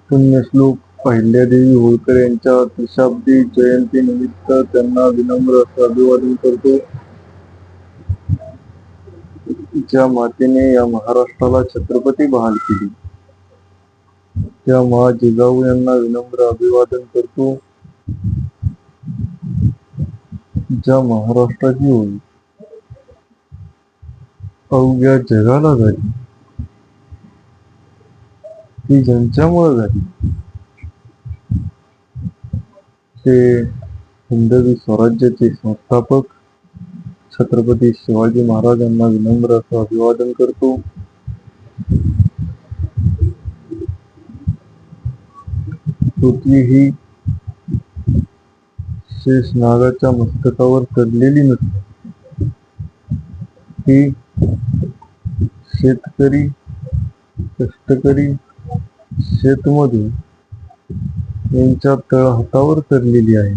पुण्यश्लोक अहिल्यादेवी होळकर यांच्या त्रिशताब्दी जयंतीनिमित्त त्यांना विनम्र असं अभिवादन करतो. ज्या मातेने या महाराष्ट्राला छत्रपती बहाल केली, त्या मा जिजाऊ यांना विनम्र अभिवादन करतो. ज्या महाराष्ट्राची ओळख अवघ्या जगाला झाली, ती ज्यांच्यामुळे झाली ते हिंदवी स्वराज्याचे संस्थापक छत्रपती शिवाजी महाराज यांना विनम्र असं अभिवादन करतो. पृथ्वी ही शेषनागाच्या मस्तकावर चढलेली नसते, ती शेतकरी, कष्टकरी, शेतमजूर यांच्या तळहातावर चढलेली आहे,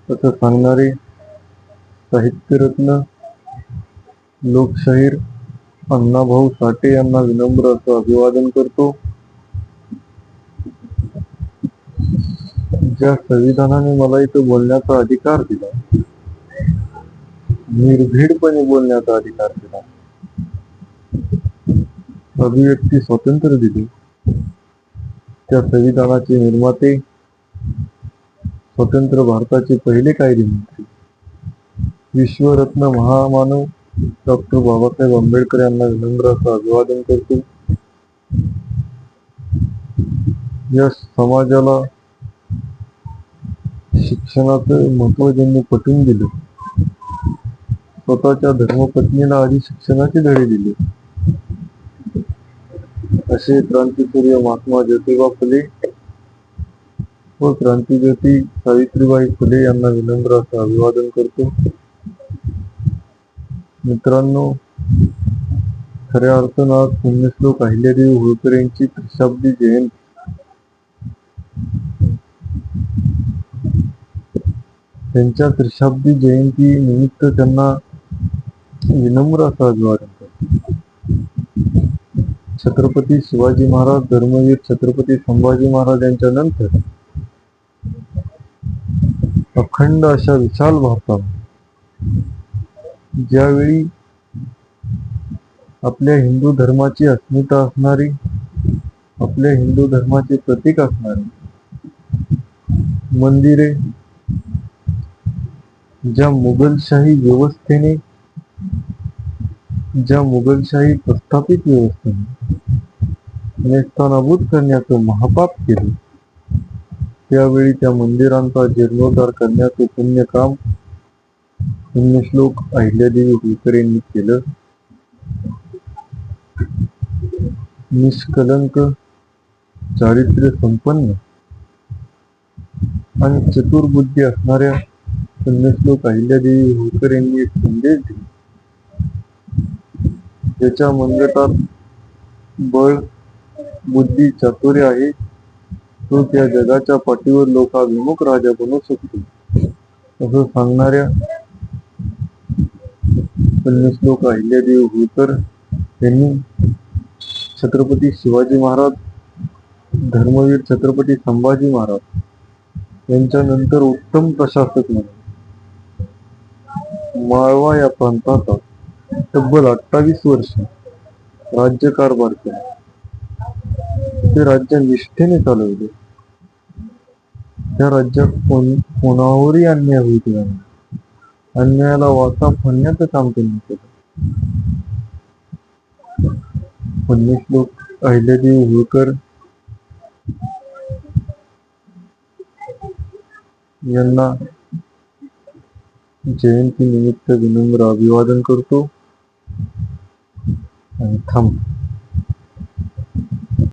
असं सांगणारे साहित्यरत्न लोकशाहीर अण्णाभाऊ साठे यांना विनम्र असं अभिवादन करतो. ज्या संविधानाने मला इथं बोलण्याचा अधिकार दिला, निर्भीडपणे बोलण्याचा अधिकार दिला, अभिव्यक्ती स्वातंत्र्य दिले, त्या संविधानाचे निर्माते, स्वतंत्र भारताचे पहिले कायदेमंत्री, विश्वरत्न महामानव डॉक्टर बाबासाहेब आंबेडकर यांना विनम्र असं अभिवादन करतो. या समाजाला शिक्षणाचं महत्त्व ज्यांनी पटवून दिलं, स्वतःच्या धर्मपत्नीला आधी शिक्षणाचे धडे दिले, असे क्रांतीसूर्य महात्मा ज्योतिबा फुले व क्रांतीज्योती सावित्रीबाई फुले यांना विनम्र असं अभिवादन करतो. मित्रांनो, खऱ्या अर्थानं आज पुण्यश्लोक अहिल्यादेवी होळकर यांची त्रिशताब्दी जयंती. त्यांच्या त्रिशताब्दी जयंती निमित्त त्यांना विनम्र असं अभिवादन करतो. छत्रपती शिवाजी महाराज, धर्मवीर छत्रपती संभाजी महाराज यांच्या नंतर अखंड अशा विशाल भारताला ज्यावेळी आपल्या हिंदू धर्माची अस्मिता असणारी, आपल्या हिंदू धर्माचे प्रतीक असणारी मंदिरे, ज्या मुघलशाही व्यवस्थेने, ज्या मुघलशाही प्रस्थापित व्यवस्थेने नेस्तनाबूत करण्याचं महापाप केलं, त्यावेळी त्या मंदिरांचा जीर्णोद्धार करण्याचं पुण्यकाम पुण्यश्लोक अहिल्यादेवी होळकर यांनी केलं. निष्कलंक, चारित्र्य संपन्न आणि चतुर बुद्धी असणाऱ्या पुण्यश्लोक अहिल्यादेवी होळकर यांनी एक संदेश दिला, ज्याच्या मनगटात बळ, बुद्धी, चातुर्य आहे, तो त्या जगाच्या पाठीवर लोकाभिमुख राजा बनू शकतो, असं सांगणाऱ्या पुण्यश्लोक अहिल्यादेवी होळकर यांनी छत्रपती शिवाजी महाराज, धर्मवीर छत्रपती संभाजी महाराज यांच्यानंतर उत्तम प्रशासक म्हणून माळवा या प्रांताचा तब्बल 28 वर्ष राज्यकारभार केला. ते राज्य निष्ठेने चालवले. त्या राज्यात कोणावरही अन्याय होत नाही, अन्यायाला वाचा फोडण्याचं काम त्यांनी केलं. पुण्यश्लोक अहिल्यादेवी होळकर यांना जयंती निमित्त विनम्र अभिवादन करतो आणि थांबतो.